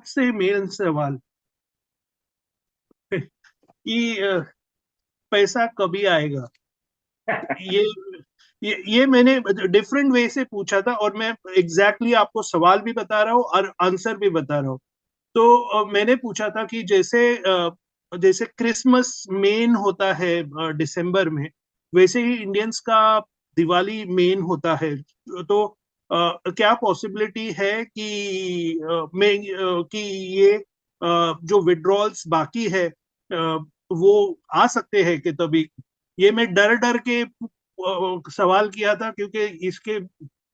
से मेन सवाल कि पैसा कभी आएगा। ये ये मैंने डिफरेंट वे से पूछा था, और मैं एग्जैक्टली आपको सवाल भी बता रहा हूँ और आंसर भी बता रहा हूँ। तो मैंने पूछा था कि जैसे क्रिसमस मेन होता है दिसंबर में, वैसे ही इंडियंस का दिवाली मेन होता है। तो क्या पॉसिबिलिटी है कि कि ये जो विड्रॉल्स बाकी है वो आ सकते हैं कि तभी। ये मैं डर डर के सवाल किया था, क्योंकि इसके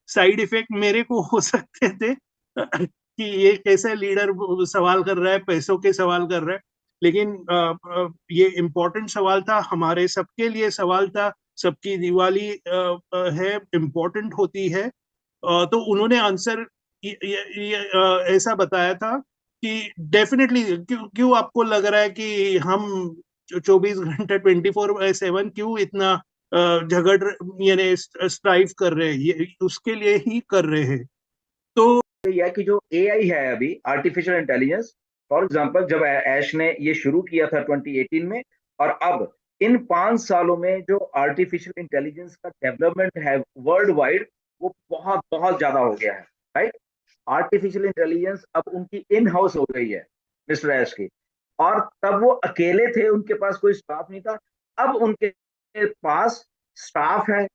साइड इफेक्ट मेरे को हो सकते थे कि ये कैसे लीडर सवाल कर रहा है, पैसों के सवाल कर रहा है। लेकिन ये इम्पोर्टेंट सवाल था, हमारे सबके लिए सवाल था। सबकी दिवाली है, इम्पोर्टेंट होती है। तो उन्होंने आंसर ऐसा बताया था कि डेफिनेटली। क्यों क्यों आपको लग रहा है कि हम 24 घंटे 24/7 क्यों इतना झगड़ यानी स्ट्राइव कर रहे हैं? ये उसके लिए ही कर रहे हैं। तो यह कि जो एआई है अभी, आर्टिफिशियल इंटेलिजेंस, फॉर एग्जांपल जब ऐश ने ये शुरू किया था 2018 में, और अब इन 5 सालों में जो आर्टिफिशियल इंटेलिजेंस का डेवलपमेंट है वर्ल्ड वाइड, वो बहुत बहुत ज्यादा हो गया है। राइट। आर्टिफिशियल इंटेलिजेंस अब उनकी इन हाउस हो गई है, मिस्टर ऐश की। और तब वो अकेले थे, उनके पास कोई स्टाफ नहीं था। अब उनके पास स्टाफ है।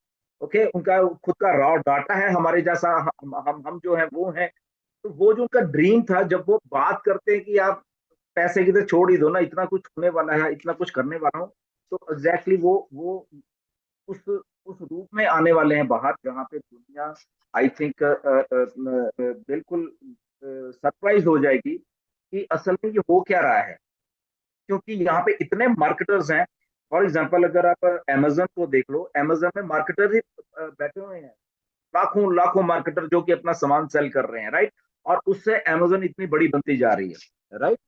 ओके, उनका खुद का रॉ डाटा है, हमारे जैसा हम जो है वो है। तो वो जो उनका ड्रीम था, जब वो बात करते हैं कि आप पैसे की तो छोड़ ही दो ना, इतना कुछ होने वाला है, इतना कुछ करने वाला हूँ, तो एग्जैक्टली वो उस रूप में आने वाले हैं बाहर, जहाँ पे दुनिया आई थिंक बिल्कुल सरप्राइज हो जाएगी कि असल में ये हो क्या रहा है। क्योंकि यहाँ पे इतने मार्केटर्स हैं। फॉर एग्जाम्पल अगर आप अमेजन को देख लो, अमेजन में मार्केटर ही बैठे हुए हैं, लाखों लाखों मार्केटर जो कि अपना सामान सेल कर रहे हैं। राइट। और उससे अमेजन इतनी बड़ी बनती जा रही है। राइट।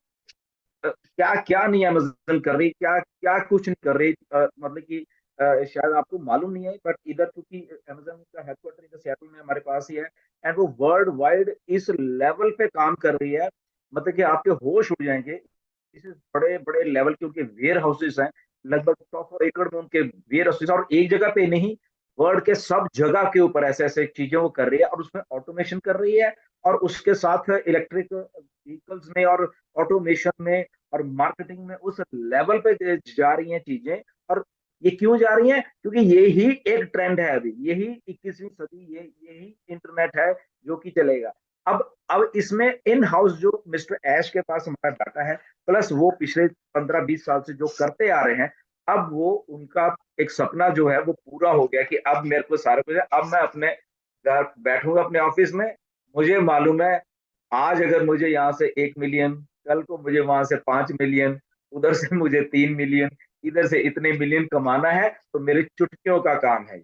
क्या क्या नहीं अमेजन कर रही, क्या क्या कुछ नहीं कर रही। मतलब कि शायद आपको मालूम नहीं है, बट इधर क्योंकि अमेजन का हेडक्वार्टर इधर सियाटल में हमारे पास ही है, एंड वो वर्ल्ड वाइड इस लेवल पे काम कर रही है, मतलब कि आपके होश उड़ जाएंगे। इस बड़े बड़े लेवल के उनके वेयर हाउसेस हैं, लगभग 100 एकड़ में उनके वेयर हाउसेस, और एक जगह पे नहीं, वर्ल्ड के सब जगह के ऊपर ऐसे ऐसे चीजें वो कर रही है, और उसमें ऑटोमेशन कर रही है। और उसके साथ इलेक्ट्रिक व्हीकल्स में और ऑटोमेशन में और मार्केटिंग में उस लेवल पे जा रही हैं चीजें। और ये क्यों जा रही हैं? क्योंकि यही एक ट्रेंड है अभी, यही 21वीं सदी, यही इंटरनेट है जो कि चलेगा। अब इसमें इन हाउस जो मिस्टर ऐश के पास हमारा डाटा है, प्लस वो पिछले 15-20 साल से जो करते आ रहे हैं, अब वो उनका एक सपना जो है वो पूरा हो गया कि अब मेरे को सारा कुछ है। अब मैं अपने घर बैठूंगा अपने ऑफिस में, मुझे मालूम है आज अगर मुझे यहाँ से 1 मिलियन, कल को मुझे वहां से 5 मिलियन, उधर से मुझे 3 मिलियन, इधर से इतने मिलियन कमाना है, तो मेरी चुटकियों का काम है।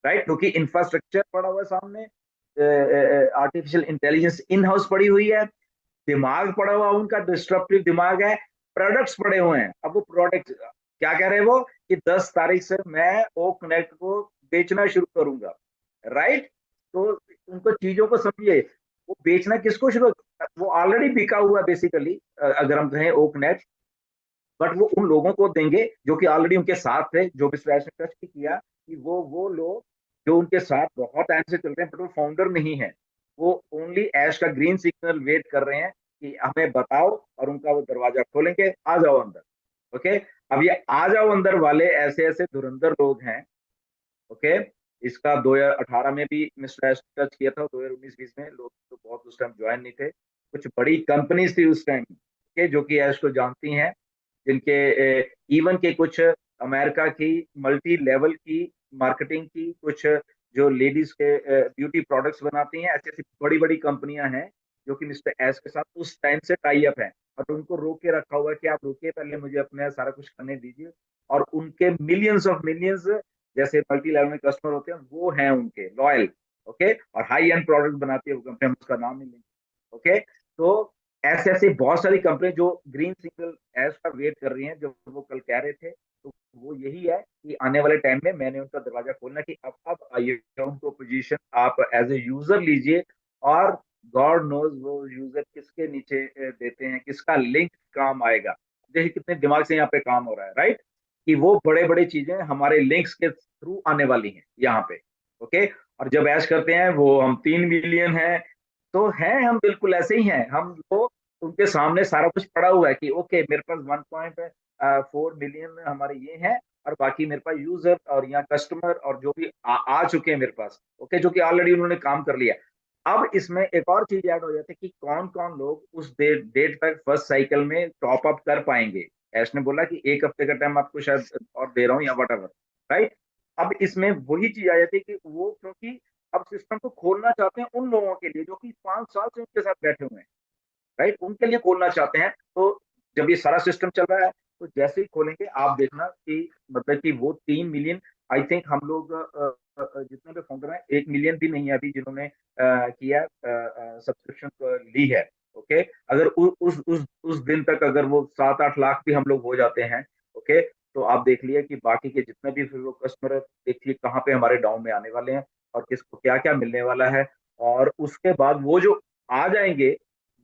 राइट। क्योंकि इंफ्रास्ट्रक्चर पड़ा हुआ है सामने, आर्टिफिशियल इंटेलिजेंस इन हाउस पड़ी हुई है, दिमाग पड़ा हुआ उनका डिस्ट्रप्टिव दिमाग है, प्रोडक्ट्स पड़े हुए हैं। अब वो प्रोडक्ट क्या कह रहे हैं वो, कि 10 तारीख से मैं ओ कनेक्ट को बेचना शुरू करूंगा। राइट। तो उनको चीजों को समझिए, वो बेचना किसको शुरू, वो ऑलरेडी बिका हुआ बेसिकली, अगर हम कहें ओ कनेक्ट, बट वो उन लोगों को देंगे जो कि ऑलरेडी उनके साथ थे, जो भी ने टच किया कि वो लोग जो उनके साथ बहुत टाइम से चल रहे हैं, बट वो फाउंडर नहीं है, वो ओनली ऐश का ग्रीन सिग्नल वेट कर रहे हैं कि हमें बताओ, और उनका वो दरवाजा खोलेंगे, आ जाओ अंदर। ओके। अब ये आ जाओ अंदर वाले ऐसे ऐसे धुरंधर लोग हैं। ओके। इसका 2018 में भी मिस्टर ऐश टच किया था, 2019-20 में लोग तो बहुत उस टाइम ज्वाइन नहीं थे, कुछ बड़ी कंपनीज थी उस टाइम के जो कि ऐश को जानती हैं, जिनके इवन के कुछ अमेरिका की मल्टी लेवल की मार्केटिंग की कुछ जो लेडीज के ब्यूटी प्रोडक्ट्स बनाती हैं, ऐसी ऐसी बड़ी बड़ी कंपनियां हैं जो कि मिस्टर एस के साथ उस टाइम से टाई अप है, और उनको रोक के रखा हुआ है कि आप रुकिए, पहले मुझे अपने सारा कुछ करने दीजिए। और उनके मिलियंस ऑफ मिलियंस जैसे मल्टी लेवल में कस्टमर होते हैं, वो हैं उनके लॉयल। ओके। और हाई एंड प्रोडक्ट बनाती है वो कंपनी, हम उसका नाम नहीं लेंगे। ओके। तो ऐसे ऐसे बहुत सारी कंपनी जो ग्रीन सिग्नल एज का वेट कर रही हैं, जो वो कल कह रहे थे, तो वो यही है कि आने वाले टाइम में मैंने उनका दरवाजा खोलना कि अब आइए उनको पोजीशन आप एज ए यूजर लीजिए, और गॉड नोज वो यूजर किसके नीचे देते हैं, किसका लिंक काम आएगा। देखिए कितने दिमाग से यहाँ पे काम हो रहा है, राइट, कि वो बड़े बड़े चीजें हमारे लिंक्स के थ्रू आने वाली हैं यहाँ पे। ओके, और जब ऐश करते हैं वो हम 3 मिलियन है, तो हैं हम बिल्कुल ऐसे ही हैं हम, वो उनके सामने सारा कुछ पड़ा हुआ है कि ओके मेरे पास 1.4 मिलियन हमारे ये हैं, और बाकी मेरे पास यूजर और यहाँ कस्टमर और जो भी आ चुके हैं मेरे पास, ओके, जो कि ऑलरेडी उन्होंने काम कर लिया। अब इसमें एक और चीज ऐड हो जाती है कि कौन कौन लोग उस डेट तक फर्स्ट साइकिल में टॉप अप कर पाएंगे। ऐश ने बोला कि 1 हफ्ते का टाइम आपको शायद और दे रहा हूँ या वट एवर, राइट। अब इसमें वही चीज आ जाती है कि वो क्योंकि अब सिस्टम को खोलना चाहते हैं उन लोगों के लिए जो कि 5 साल से उनके साथ बैठे हुए हैं, राइट, उनके लिए खोलना चाहते हैं। तो जब ये सारा सिस्टम चल रहा है, तो जैसे ही खोलेंगे आप देखना कि मतलब कि वो 3 मिलियन, आई थिंक हम लोग जितने भी फाउंडर हैं 1 मिलियन भी नहीं है अभी जिन्होंने किया सब्सक्रिप्शन ली है। ओके, अगर उस दिन तक अगर वो 7-8 लाख भी हम लोग हो जाते हैं, ओके, तो आप देख लिए कि बाकी के जितने भी फिर वो कस्टमर देखिए कहाँ पे हमारे डाउन में आने वाले हैं और किसको क्या क्या मिलने वाला है। और उसके बाद वो जो आ जाएंगे,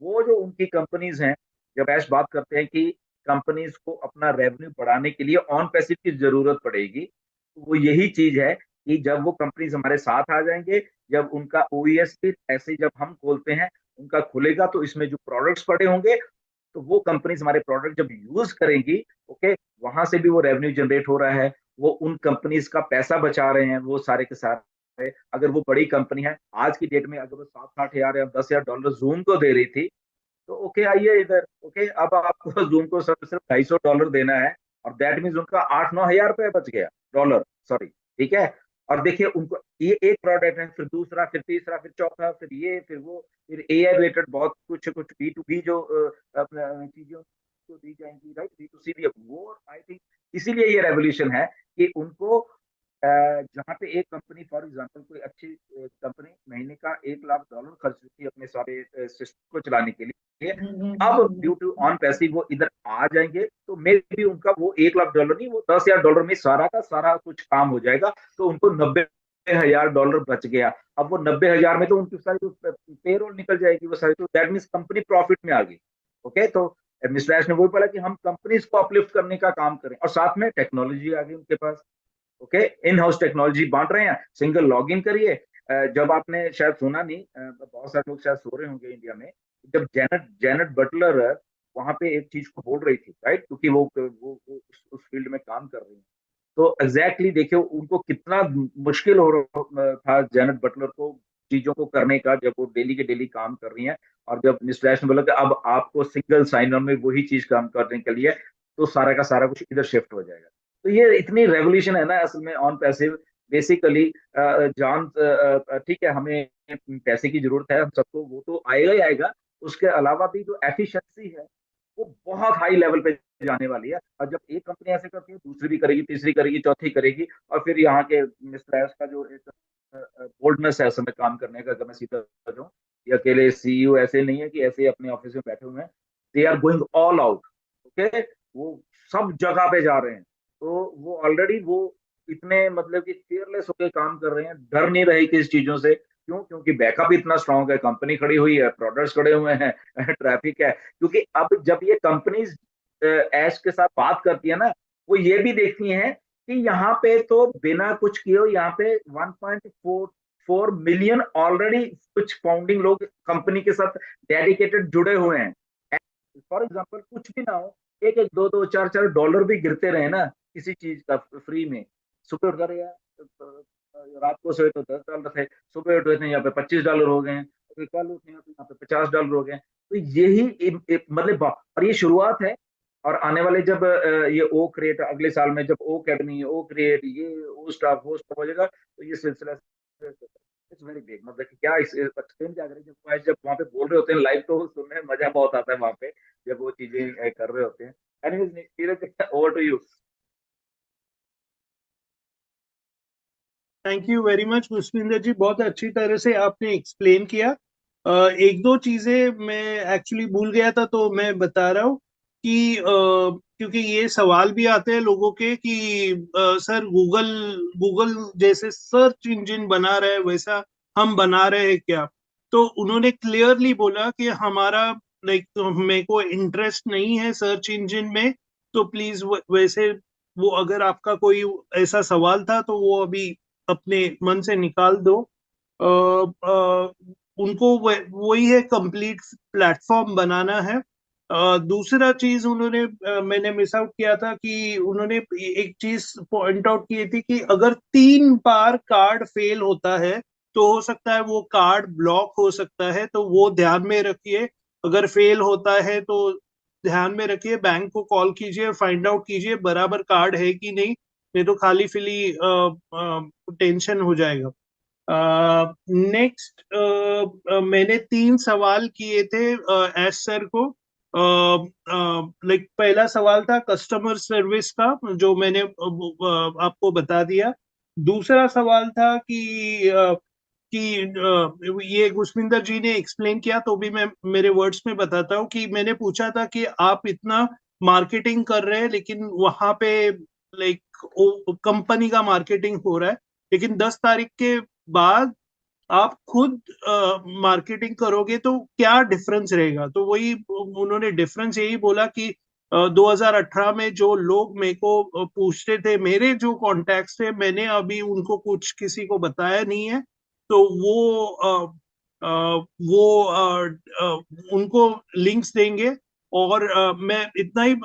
वो जो उनकी कंपनीज हैं, जब ऐश बात करते हैं कि कंपनीज को अपना रेवेन्यू बढ़ाने के लिए ऑन पैसिव की जरूरत पड़ेगी, तो वो यही चीज है कि जब वो कंपनीज हमारे साथ आ जाएंगे, जब उनका ओईएस भी ऐसे जब हम खोलते हैं उनका खुलेगा, तो इसमें जो प्रोडक्ट्स पड़े होंगे, तो वो कंपनीज हमारे प्रोडक्ट जब यूज करेंगी, ओके, वहां से भी वो रेवेन्यू जनरेट हो रहा है, वो उन कंपनीज का पैसा बचा रहे हैं वो सारे के सारे। अगर वो बड़ी कंपनी है आज की डेट में, अगर वो 7-8 हजार या 10 हजार डॉलर जूम को दे रही थी, तो ओके आइए इधर, ओके, अब आपको जूम को सिर्फ सिर्फ $250 देना है, और दैट मीन्स उनका 8-9 हजार रुपये बच गया, डॉलर, सॉरी, ठीक है। और देखिए उनको ये एक प्रोडक्ट है, फिर दूसरा, फिर तीसरा, फिर चौथा, फिर ये, फिर वो, फिर एआई रिलेटेड बहुत कुछ कुछ B2B जो चीजें को दी जाएंगी, राइट, B2C भी, वो आई थिंक इसीलिए ये रेवोल्यूशन है कि उनको जहाँ पे एक कंपनी फॉर एग्जांपल कोई अच्छी कंपनी महीने का $1 लाख खर्च करती है अपने सारे सिस्टम को चलाने के लिए, अब ड्यू टू ऑन पैसिव वो इधर आ जाएंगे, तो मे भी उनका वो $1 लाख नहीं, वो $10 हजार में सारा का सारा कुछ काम हो जाएगा, तो उनको $90 हजार बच गया। अब वो 90 हजार में तो उनकी सारी पेरोल निकल जाएगी वो सारी, तो दैट मीन कंपनी प्रॉफिट में आ गई। ओके, तो मिस्टर ऐश ने वही बोला कि हम कंपनीज को अपलिफ्ट करने का काम करें, और साथ में टेक्नोलॉजी आ गई उनके पास। ओके, इन हाउस टेक्नोलॉजी बांट रहे हैं, सिंगल लॉग इन करिए। जब आपने शायद सुना नहीं, बहुत सारे लोग शायद सो रहे होंगे इंडिया में, जब जेनेट जेनेट बटलर वहां पे एक चीज को बोल रही थी, राइट, क्योंकि वो उस फील्ड में काम कर रही है, तो एग्जैक्टली देखिए उनको कितना मुश्किल हो रहा था जेनेट बटलर को चीजों को करने का, जब वो डेली के डेली काम कर रही हैं। और जब मिस्टर ऐश ने बोला कि अब आपको सिंगल साइन ऑन में वही चीज काम करने के लिए, तो सारा का सारा कुछ इधर शिफ्ट हो जाएगा। तो ये इतनी रेवोल्यूशन है ना असल में ऑन पैसिव, बेसिकली जान, ठीक है, हमें पैसे की जरूरत है हम सबको, वो तो आएगा ही आएगा, उसके अलावा भी जो एफिशिएंसी है वो बहुत हाई लेवल पे जाने वाली है। और जब एक कंपनी ऐसे करती है, दूसरी भी करेगी, तीसरी करेगी, चौथी करेगी, और फिर यहाँ के मिस्टर एस का जो एक बोल्डनेस है समय काम करने का, अगर मैं सीधा बताऊं, ये अकेले सीईओ ऐसे नहीं है कि ऐसे अपने ऑफिस में बैठे हुए हैं, they are going all out. Okay, वो सब जगह पे जा रहे हैं, तो वो ऑलरेडी वो इतने मतलब कि फेयरलेस होकर काम कर रहे हैं, डर नहीं रहे किस चीजों से। क्यों? क्योंकि बैकअप इतना स्ट्रांग है, कंपनी खड़ी हुई है, प्रोडक्ट्स खड़े हुए हैं, ट्रैफिक है। क्योंकि अब जब ये कंपनीज ऐश के साथ बात करती है ना, वो ये भी देखती हैं कि यहाँ पे तो बिना कुछ किए यहाँ पे 1.44 मिलियन ऑलरेडी कुछ फाउंडिंग लोग कंपनी के साथ डेडिकेटेड जुड़े हुए हैं। फॉर एग्जाम्पल कुछ भी ना हो, एक एक दो दो चार चार डॉलर भी गिरते रहे ना किसी चीज का फ्री में, सुपर उठ रहे यार, रात को सोए तो $10 थे, सुबह उठे थे यहाँ पे $25 हो गए हैं, फिर कल उठे हैं तो यहाँ पे $50 हो गए हैं। तो यही मतलब और ये शुरुआत है। और आने वाले जब ये ओ क्रिएट अगले साल में, जब ओ अकेडमी, ओ क्रिएट, ये ओ स्टाफ, वो स्टाफ हो जाएगा, तो ये सिलसिला इट्स वेरी बिग। मतलब कि क्या इस एक्सप्लेन क्या करें, जब वहाँ पे बोल रहे होते हैं लाइव, तो सुनने में मजा बहुत आता है वहाँ पे, जब वो चीजें कर रहे होते हैं। Anyways Neeraj, over to you. Thank you very much Pushpinder ji, बहुत अच्छी तरह से आपने एक्सप्लेन किया। एक दो चीजें मैं एक्चुअली भूल गया था, तो मैं बता रहा हूँ कि क्योंकि ये सवाल भी आते हैं लोगों के कि सर गूगल गूगल जैसे सर्च इंजन बना रहे हैं वैसा हम बना रहे हैं क्या। तो उन्होंने क्लियरली बोला कि हमारा लाइक मेरे को इंटरेस्ट नहीं है सर्च इंजन में, तो प्लीज वैसे वो अगर आपका कोई ऐसा सवाल था तो वो अभी अपने मन से निकाल दो। उनको वही है, कंप्लीट प्लेटफॉर्म बनाना है। दूसरा चीज उन्होंने मैंने मिस आउट किया था कि उन्होंने एक चीज पॉइंट आउट की थी कि अगर 3 बार कार्ड फेल होता है तो हो सकता है वो कार्ड ब्लॉक हो सकता है, तो वो ध्यान में रखिए। अगर फेल होता है तो ध्यान में रखिए, बैंक को कॉल कीजिए, फाइंड आउट कीजिए बराबर कार्ड है कि नहीं तो खाली फिली टेंशन हो जाएगा। नेक्स्ट मैंने 3 सवाल किए थे एस सर को। लाइक पहला सवाल था कस्टमर सर्विस का, जो मैंने आपको बता दिया। दूसरा सवाल था कि ये गुरविंदर जी ने एक्सप्लेन किया, तो भी मैं मेरे वर्ड्स में बताता हूँ कि मैंने पूछा था कि आप इतना मार्केटिंग कर रहे हैं लेकिन वहां पे लाइक कंपनी का मार्केटिंग हो रहा है, लेकिन 10 तारीख के बाद आप खुद मार्केटिंग करोगे तो क्या डिफरेंस रहेगा। तो वही उन्होंने डिफरेंस यही बोला कि 2018 में जो लोग मेरे को पूछते थे, मेरे जो कॉन्टैक्ट्स थे, मैंने अभी उनको कुछ किसी को बताया नहीं है, तो उनको लिंक्स देंगे। और मैं इतना ही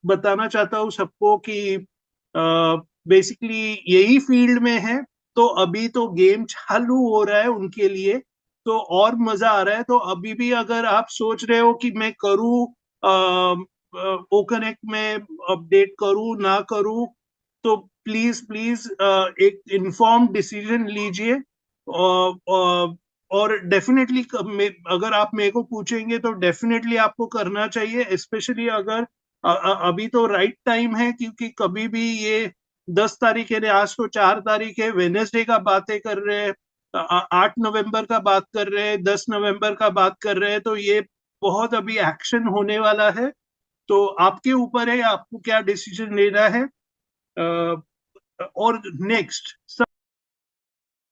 बताना चाहता हूँ सबको कि बेसिकली यही फील्ड में है, तो अभी तो गेम चालू हो रहा है उनके लिए, तो और मजा आ रहा है। तो अभी भी अगर आप सोच रहे हो कि मैं करूँ ओकनेक्ट में अपडेट करूँ ना करूँ, तो प्लीज प्लीज एक इन्फॉर्म डिसीजन लीजिए। और डेफिनेटली अगर आप मेरे को पूछेंगे तो डेफिनेटली आपको करना चाहिए, स्पेशली अगर अभी तो राइट टाइम है, क्योंकि कभी भी ये 10 तारीख है, आज तो 4 तारीख है, वेनेसडे का बातें कर रहे हैं, 8 नवंबर का बात कर रहे हैं, 10 नवंबर का बात कर रहे हैं, तो ये बहुत अभी एक्शन होने वाला है। तो आपके ऊपर है आपको क्या डिसीजन लेना है। और नेक्स्ट